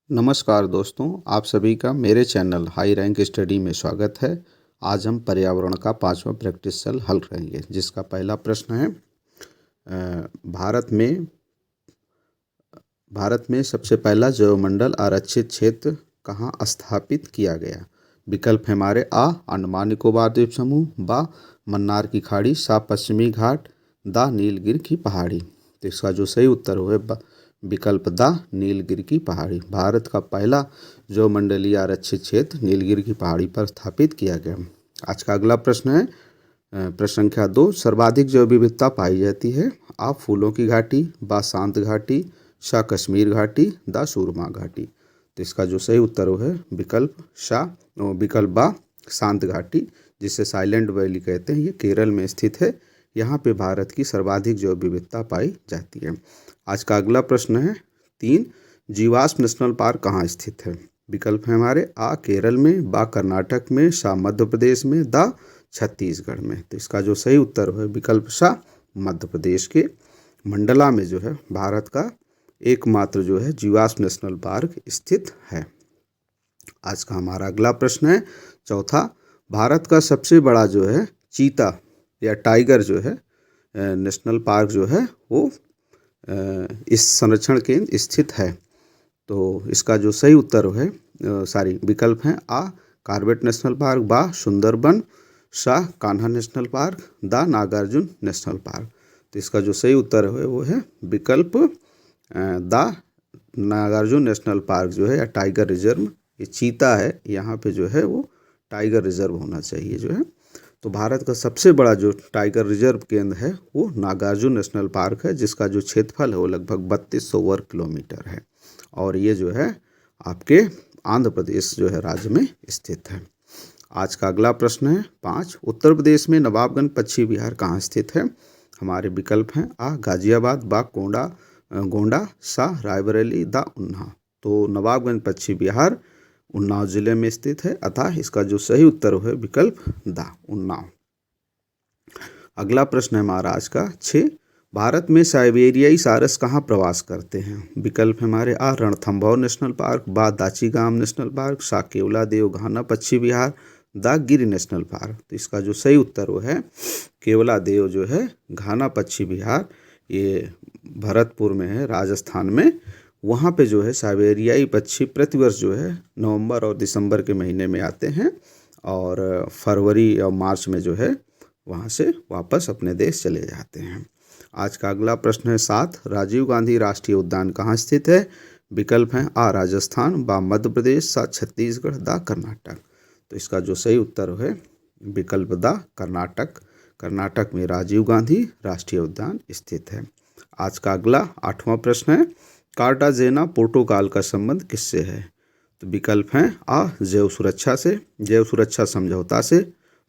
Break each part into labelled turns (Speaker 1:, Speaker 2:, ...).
Speaker 1: नमस्कार दोस्तों, आप सभी का मेरे चैनल हाई रैंक स्टडी में स्वागत है। आज हम पर्यावरण का 5वां प्रैक्टिस सेल हल करेंगे, जिसका पहला प्रश्न है भारत में सबसे पहला जैवमंडल आरक्षित क्षेत्र कहाँ स्थापित किया गया। विकल्प है हमारे आ अंडमान निकोबार द्वीप समूह, बा मन्नार की खाड़ी, सा पश्चिमी घाट, दा नीलगिरी की पहाड़ी। तो इसका जो सही उत्तर है विकल्प दा नीलगिरी की पहाड़ी। भारत का पहला जैवमंडलीय आरक्षित क्षेत्र नीलगिरी की पहाड़ी पर स्थापित किया गया। आज का अगला प्रश्न है प्रश्न संख्या 2, सर्वाधिक जैव विविधता पाई जाती है। आ फूलों की घाटी, बा शांत घाटी, सा कश्मीर घाटी, दा सुरमा घाटी। तो इसका जो सही उत्तर है विकल्प बा शांत घाटी, जिसे साइलेंट वैली कहते हैं। ये केरल में स्थित है। यहाँ पे भारत की सर्वाधिक जैव विविधता पाई जाती है। आज का अगला प्रश्न है 3, जीवाश नेशनल पार्क कहाँ स्थित है। विकल्प है हमारे आ केरल में, बा कर्नाटक में, सा मध्य प्रदेश में, दा छत्तीसगढ़ में। तो इसका जो सही उत्तर है विकल्प सा मध्य प्रदेश के मंडला में जो है भारत का एकमात्र जो है जीवाश नेशनल पार्क स्थित है। आज का हमारा अगला प्रश्न है चौथा, भारत का सबसे बड़ा जो है चीता या टाइगर जो है नेशनल पार्क जो है वो इस संरक्षण केंद्र स्थित है। तो इसका जो सही उत्तर है विकल्प हैं आ कॉर्बेट नेशनल पार्क, बा सुंदरबन, सा कान्हा नेशनल पार्क, दा नागार्जुन नेशनल पार्क। तो इसका जो सही उत्तर है वो है विकल्प दा नागार्जुन नेशनल पार्क जो है या टाइगर रिजर्व। ये चीता है, यहाँ पे जो है वो टाइगर रिजर्व होना चाहिए जो है। तो भारत का सबसे बड़ा जो टाइगर रिजर्व केंद्र है वो नागार्जुन नेशनल पार्क है, जिसका जो क्षेत्रफल है वो लगभग 3200 वर्ग किलोमीटर है और ये जो है आपके आंध्र प्रदेश जो है राज्य में स्थित है। आज का अगला प्रश्न है 5, उत्तर प्रदेश में नवाबगंज पश्चिमी बिहार कहाँ स्थित है। हमारे विकल्प हैं आ गाजियाबाद, बा गोंडा, सा रायबरेली, दा उन्नाव। तो नवाबगंज पश्चिमी बिहार उन्नाव जिले में स्थित है, अतः इसका जो सही उत्तर है विकल्प दा उन्नाव। अगला प्रश्न है हमारा आज का 6, भारत में साइबेरियाई सारस कहाँ प्रवास करते हैं। विकल्प हमारे आ रणथंभौर नेशनल पार्क, बा दाचीगाम नेशनल पार्क, सा केवलादेव घाना पश्चिमी बिहार, दा गिर नेशनल पार्क। तो इसका जो सही उत्तर वो है केवलादेव जो है घाना पश्चिमी बिहार, ये भरतपुर में है राजस्थान में। वहाँ पे जो है साइबेरियाई पक्षी प्रतिवर्ष जो है नवंबर और दिसंबर के महीने में आते हैं और फरवरी और मार्च में जो है वहाँ से वापस अपने देश चले जाते हैं। आज का अगला प्रश्न है 7, राजीव गांधी राष्ट्रीय उद्यान कहाँ स्थित है। विकल्प हैं आ राजस्थान, बा मध्य प्रदेश, सा छत्तीसगढ़, दा कर्नाटक। तो इसका जो सही उत्तर है विकल्प दा कर्नाटक में राजीव गांधी राष्ट्रीय उद्यान स्थित है। आज का अगला 8वां प्रश्न है, कार्टाजेना प्रोटोकॉल का संबंध किससे है। तो विकल्प हैं आ जैव सुरक्षा समझौता से,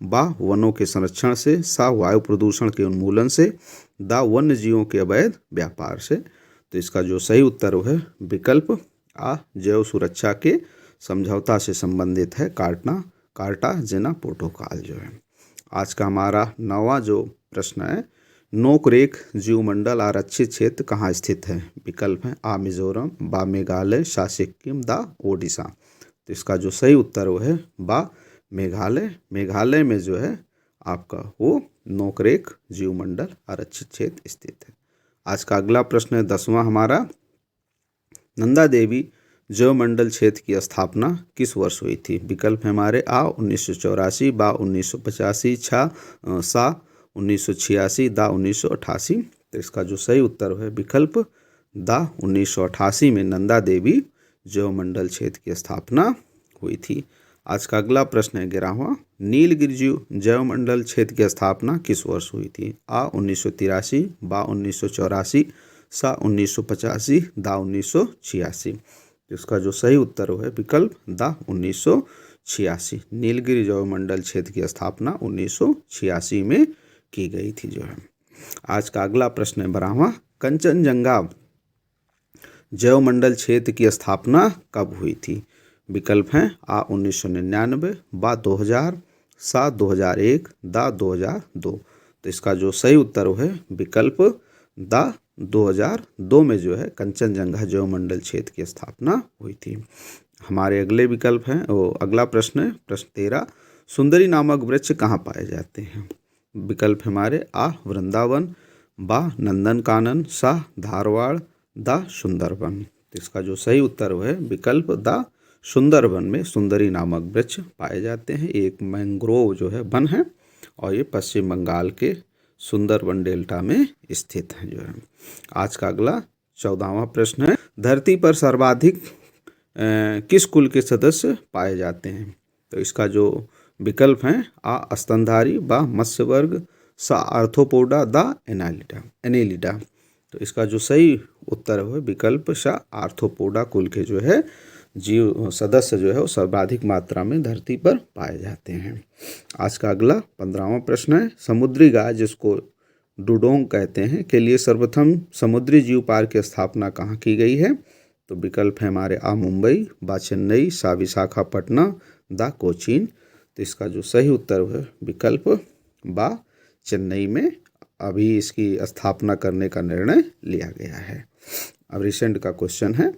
Speaker 1: बा वनों के संरक्षण से, सा वायु प्रदूषण के उन्मूलन से, दा वन्य जीवों के अवैध व्यापार से। तो इसका जो सही उत्तर है विकल्प आ जैव सुरक्षा के समझौता से संबंधित है कार्टाजेना प्रोटोकॉल जो है। आज का हमारा 9वां जो प्रश्न है, नोकरेक जीवमंडल आरक्षित क्षेत्र कहाँ स्थित है। विकल्प है आ मिजोरम, बा मेघालय, सा सिक्किम, दा ओडिशा। तो इसका जो सही उत्तर वो है बा मेघालय में जो है आपका वो नोकरेक जीवमंडल आरक्षित क्षेत्र स्थित है। आज का अगला प्रश्न है 10वां हमारा, नंदा देवी जैवमंडल क्षेत्र की स्थापना किस वर्ष हुई थी। विकल्प है हमारे आ 1984, बा 1985, सा 1986, दा 1988। तो इसका जो सही उत्तर है विकल्प दा 1988 में नंदा देवी जैवमंडल क्षेत्र की स्थापना हुई थी। आज का अगला प्रश्न है 11वां, नीलगिरी जैवमंडल क्षेत्र की स्थापना किस वर्ष हुई थी। आ 1983, बा 1984, सा 1985, दा 1986। इसका जो सही उत्तर है विकल्प दा 1986। नीलगिरी जैवमंडल क्षेत्र की स्थापना 1986 में की गई थी जो है। आज का अगला प्रश्न है 12वां, कंचनजंगा जैवमंडल क्षेत्र की स्थापना कब हुई थी। विकल्प हैं आ 1999, बा 2000, सा 2001, दा 2002। तो इसका जो सही उत्तर है विकल्प दा 2002 में जो है कंचनजंगा जैव मंडल क्षेत्र की स्थापना हुई थी। हमारे अगले विकल्प हैं, वो अगला प्रश्न है, प्रश्न 13, सुंदरी नामक वृक्ष कहाँ पाए जाते हैं? विकल्प हमारे आ वृंदावन, बा नंदनकानन, सा धारवाड़, दा सुंदरवन। तो इसका जो सही उत्तर है विकल्प दा सुंदरवन में सुंदरी नामक वृक्ष पाए जाते हैं। एक मैंग्रोव जो है वन है और ये पश्चिम बंगाल के सुंदरवन डेल्टा में स्थित है जो है। आज का अगला 14वां प्रश्न है, धरती पर सर्वाधिक किस कुल के सदस्य पाए जाते हैं? तो इसका जो विकल्प हैं, आ स्तनधारी, बा मत्स्य वर्ग, सा आर्थ्रोपोडा, दा एनेलिडा। तो इसका जो सही उत्तर है विकल्प सा आर्थ्रोपोडा कुल के जो है जीव सदस्य जो है वो सर्वाधिक मात्रा में धरती पर पाए जाते हैं। आज का अगला 15वां प्रश्न है, समुद्री गाय जिसको डुडोंग कहते हैं के लिए सर्वप्रथम समुद्री जीव पार्क की स्थापना कहाँ की गई है? तो विकल्प है हमारे आ मुंबई, बा चेन्नई, सा विशाखापट्टनम, दा कोचीन। तो इसका जो सही उत्तर है विकल्प बा चेन्नई में अभी इसकी स्थापना करने का निर्णय लिया गया है। अब रिसेंट का क्वेश्चन है।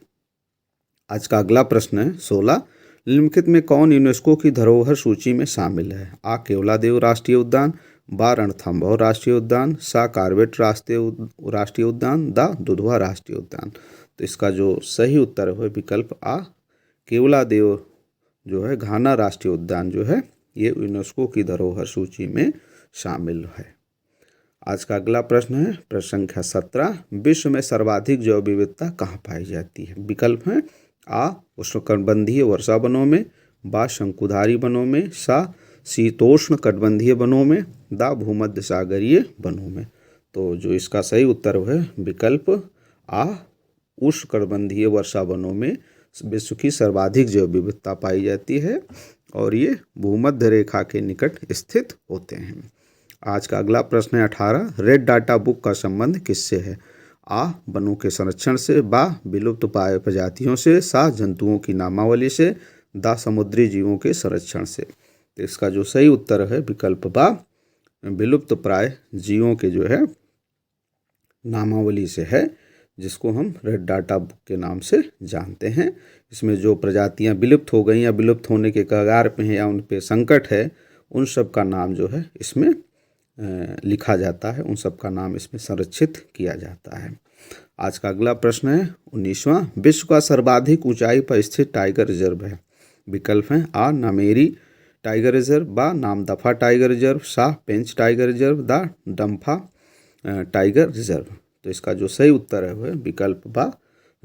Speaker 1: आज का अगला प्रश्न है 16, निम्नलिखित में कौन यूनेस्को की धरोहर सूची में शामिल है? आ केवलादेव राष्ट्रीय उद्यान, बा रणथंभौर राष्ट्रीय उद्यान, सा कॉर्बेट राष्ट्रीय उद्यान, दा दुधवा राष्ट्रीय उद्यान। तो इसका जो सही उत्तर है विकल्प आ केवलादेव जो है घाना राष्ट्रीय उद्यान जो है ये यूनेस्को की धरोहर सूची में शामिल है। आज का अगला प्रश्न है प्रश्न संख्या 17, विश्व में सर्वाधिक जैव विविधता कहाँ पाई जाती है? विकल्प हैं, आ उष्णकटिबंधीय वर्षा वनों में, बा शंकुधारी वनों में, सा शीतोष्ण कटिबंधीय वनों में, दा भूमध्य सागरीय वनों में। तो जो इसका सही उत्तर है विकल्प आ उष्णकटिबंधीय वर्षा वनों में विश्व की सर्वाधिक जैव विविधता पाई जाती है और ये भूमध्य रेखा के निकट स्थित होते हैं। आज का अगला प्रश्न है 18, रेड डाटा बुक का संबंध किससे है? आ वनों के संरक्षण से, बा विलुप्त पाए प्रजातियों से, सा जंतुओं की नामावली से, दा समुद्री जीवों के संरक्षण से। तो इसका जो सही उत्तर है विकल्प बा विलुप्त प्राय जीवों के जो है नामावली से है, जिसको हम रेड डाटा बुक के नाम से जानते हैं। इसमें जो प्रजातियां विलुप्त हो गई या विलुप्त होने के कगार पे हैं या उन पे संकट है, उन सब का नाम जो है इसमें लिखा जाता है, उन सब का नाम इसमें संरक्षित किया जाता है। आज का अगला प्रश्न है 19वां, विश्व का सर्वाधिक ऊंचाई पर स्थित टाइगर रिजर्व है? विकल्प हैं, आ नामेरी टाइगर रिजर्व, बा नामदफा टाइगर रिजर्व, सा पेंच टाइगर रिजर्व, दा डम्फा टाइगर रिजर्व। तो इसका जो सही उत्तर है विकल्प बा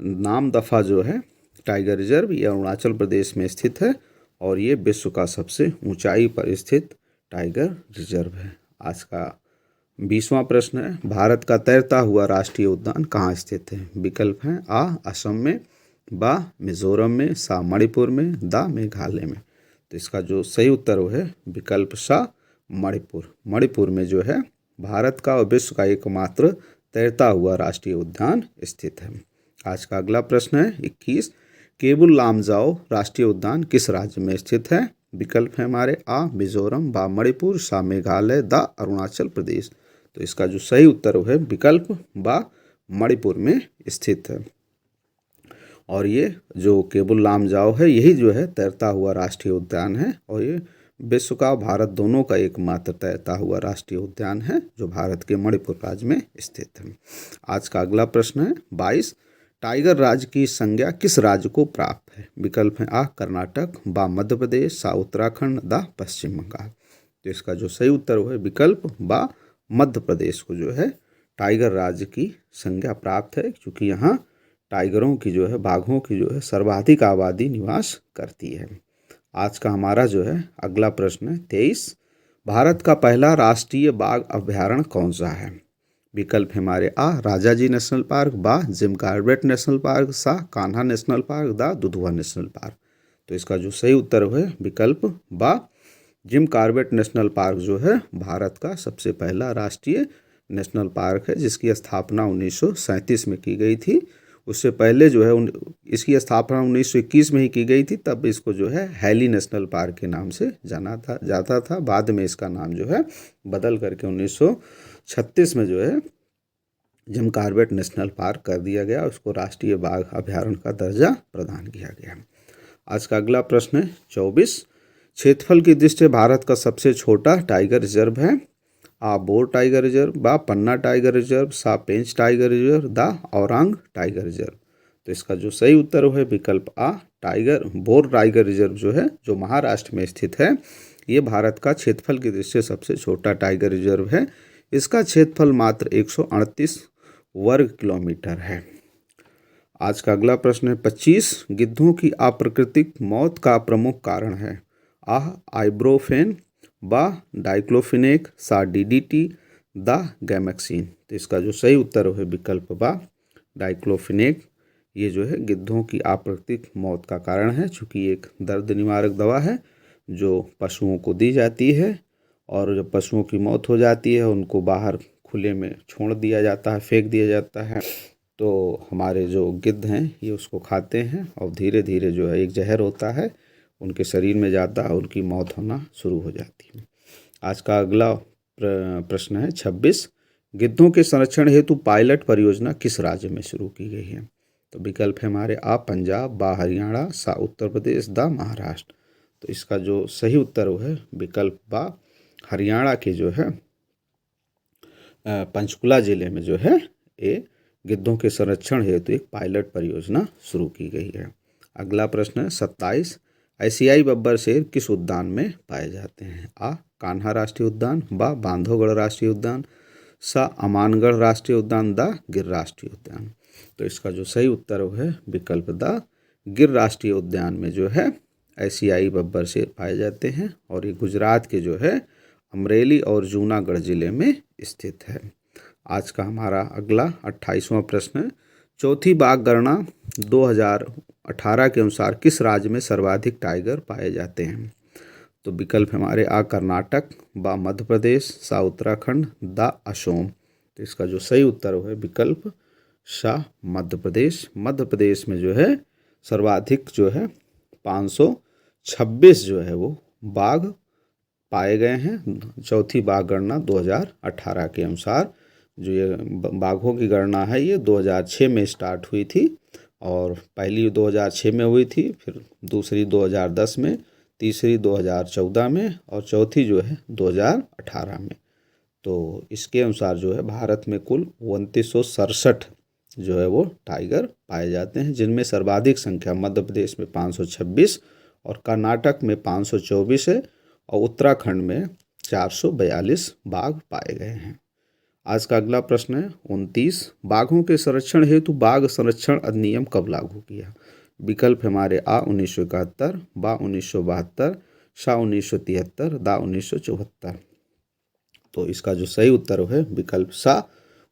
Speaker 1: नामदफा जो है टाइगर रिजर्व, ये अरुणाचल प्रदेश में स्थित है और ये विश्व का सबसे ऊंचाई पर स्थित टाइगर रिजर्व है। आज का 20वां प्रश्न है, भारत का तैरता हुआ राष्ट्रीय उद्यान कहाँ स्थित है? विकल्प हैं, आ असम में, बा मिजोरम में, सा मणिपुर में, दा मेघालय में। तो इसका जो सही उत्तर है विकल्प सा मणिपुर में जो है भारत का और विश्व का एकमात्र तैरता हुआ राष्ट्रीय उद्यान स्थित है। आज का अगला प्रश्न है 21, केबुल लामजाओ राष्ट्रीय उद्यान किस राज्य में स्थित है? विकल्प है हमारे आ मिजोरम, बा मणिपुर, सा मेघालय, दा अरुणाचल प्रदेश। तो इसका जो सही उत्तर है विकल्प बा मणिपुर में स्थित है और ये जो केबुल लामजाओ है यही जो है तैरता हुआ राष्ट्रीय उद्यान है और ये विश्व का भारत दोनों का एकमात्र तैरता हुआ राष्ट्रीय उद्यान है जो भारत के मणिपुर राज्य में स्थित है। आज का अगला प्रश्न है 22, टाइगर राज्य की संज्ञा किस राज्य को प्राप्त है? विकल्प है, आ कर्नाटक, बा मध्य प्रदेश, सा उत्तराखंड, दा पश्चिम बंगाल। तो इसका जो सही उत्तर है विकल्प बा मध्य प्रदेश को जो है टाइगर राज्य की संज्ञा प्राप्त है, क्योंकि यहाँ टाइगरों की जो है बाघों की जो है सर्वाधिक आबादी निवास करती है। आज का हमारा जो है अगला प्रश्न है 23, भारत का पहला राष्ट्रीय बाघ अभ्यारण्य कौन सा है? विकल्प हमारे आ राजाजी नेशनल पार्क, बा जिम कॉर्बेट नेशनल पार्क, सा कान्हा नेशनल पार्क, दा दुधवा नेशनल पार्क। तो इसका जो सही उत्तर है विकल्प बा जिम कॉर्बेट नेशनल पार्क जो है भारत का सबसे पहला राष्ट्रीय नेशनल पार्क है, जिसकी स्थापना 1937 में की गई थी। उससे पहले जो है इसकी स्थापना 1921 में ही की गई थी, तब इसको जो है हैली नेशनल पार्क के नाम से जाता था। बाद में इसका नाम जो है बदल करके 1936 में जो है जिम कॉर्बेट नेशनल पार्क कर दिया गया, उसको राष्ट्रीय बाघ अभयारण्य का दर्जा प्रदान किया गया। आज का अगला प्रश्न है 24। क्षेत्रफल की दृष्टि से भारत का सबसे छोटा टाइगर रिजर्व है। आ बोर टाइगर रिजर्व, बा पन्ना टाइगर रिजर्व, सा पेंच टाइगर रिजर्व, दा औरांग टाइगर रिजर्व। तो इसका जो सही उत्तर है विकल्प आ बोर टाइगर रिजर्व जो है, जो महाराष्ट्र में स्थित है, ये भारत का क्षेत्रफल की दृष्टि से सबसे छोटा टाइगर रिजर्व है। इसका क्षेत्रफल मात्र 138 वर्ग किलोमीटर है। आज का अगला प्रश्न है 25। गिद्धों की अप्राकृतिक मौत का प्रमुख कारण है। आइब्रोफेन, बा डाइक्लोफिनेक, सा डीडीटी, दा गैमेक्सिन। तो इसका जो सही उत्तर है विकल्प बा डाइक्लोफिनेक। ये जो है गिद्धों की अप्राकृतिक मौत का कारण है, चूँकि एक दर्द निवारक दवा है जो पशुओं को दी जाती है, और जब पशुओं की मौत हो जाती है उनको बाहर खुले में छोड़ दिया जाता है, फेंक दिया जाता है, तो हमारे जो गिद्ध हैं ये उसको खाते हैं और धीरे धीरे जो है एक जहर होता है उनके शरीर में जाता है, उनकी मौत होना शुरू हो जाती है। आज का अगला प्रश्न है 26। गिद्धों के संरक्षण हेतु पायलट परियोजना किस राज्य में शुरू की गई है। तो विकल्प है हमारे आ पंजाब, बा हरियाणा, सा उत्तर प्रदेश, दा महाराष्ट्र। तो इसका जो सही उत्तर है विकल्प बा हरियाणा के जो है पंचकुला जिले में जो है ये गिद्धों के संरक्षण हेतु एक पायलट परियोजना शुरू की गई है। अगला प्रश्न है 27। एशियाई बब्बर शेर किस उद्यान में पाए जाते हैं। आ कान्हा राष्ट्रीय उद्यान, बा बांधवगढ़ राष्ट्रीय उद्यान, सा अमानगढ़ राष्ट्रीय उद्यान, दा गिर राष्ट्रीय उद्यान। तो इसका जो सही उत्तर है विकल्प दा गिर राष्ट्रीय उद्यान में जो है एशियाई बब्बर शेर पाए जाते हैं, और ये गुजरात के जो है अमरेली और जूनागढ़ जिले में स्थित है। आज का हमारा अगला 28वां प्रश्न है। चौथी बाघ गणना 2018 के अनुसार किस राज्य में सर्वाधिक टाइगर पाए जाते हैं। तो विकल्प हमारे आ कर्नाटक, बा मध्य प्रदेश, सा उत्तराखंड, दा असम। तो इसका जो सही उत्तर है विकल्प सा मध्य प्रदेश। मध्य प्रदेश में जो है सर्वाधिक जो है 526 जो है वो बाघ पाए गए हैं। चौथी बाघ गणना 2018 के अनुसार, जो ये बाघों की गणना है ये 2006 में स्टार्ट हुई थी, और पहली 2006 में हुई थी, फिर दूसरी 2010 में, तीसरी 2014 में, और चौथी जो है 2018 में। तो इसके अनुसार जो है भारत में कुल 2967 जो है वो टाइगर पाए जाते हैं, जिनमें सर्वाधिक संख्या मध्य प्रदेश में 526 और कर्नाटक में 524 है, और उत्तराखंड में 442 बाघ पाए गए हैं। आज का अगला प्रश्न है 29। बाघों के संरक्षण हेतु बाघ संरक्षण अधिनियम कब लागू किया। विकल्प हमारे आ 1971, बा 1972, सा 1973, दा 1974। तो इसका जो सही उत्तर है विकल्प सा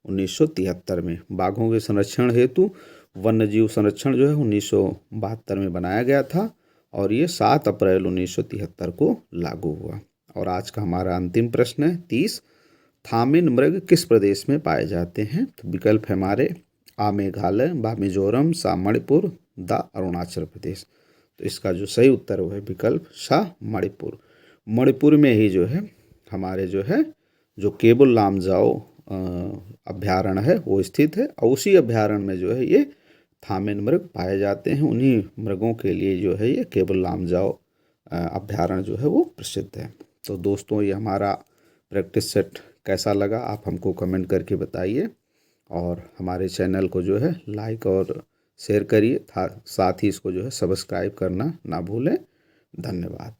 Speaker 1: 1973 में बाघों के संरक्षण हेतु वन्य जीव संरक्षण जो है 1972 में बनाया गया था, और ये 7 अप्रैल 1973 को लागू हुआ। और आज का हमारा अंतिम प्रश्न है 30। थामिन मृग किस प्रदेश में पाए जाते हैं। तो विकल्प है हमारे आ मेघालय, बा मिजोरम, सा मणिपुर, दा अरुणाचल प्रदेश। तो इसका जो सही उत्तर है विकल्प सा मणिपुर। मणिपुर में ही जो है हमारे जो है जो केबुल लामजाओ अभ्यारण्य है वो स्थित है, और उसी अभ्यारण्य में जो है ये थामिन मृग पाए जाते हैं। उन्हीं मृगों के लिए जो है ये केबुल लामजाओ अभ्यारण्य जो है वो प्रसिद्ध है। तो दोस्तों ये हमारा प्रैक्टिस सेट कैसा लगा आप हमको कमेंट करके बताइए, और हमारे चैनल को जो है लाइक और शेयर करिए, साथ ही इसको जो है सब्सक्राइब करना ना भूलें। धन्यवाद।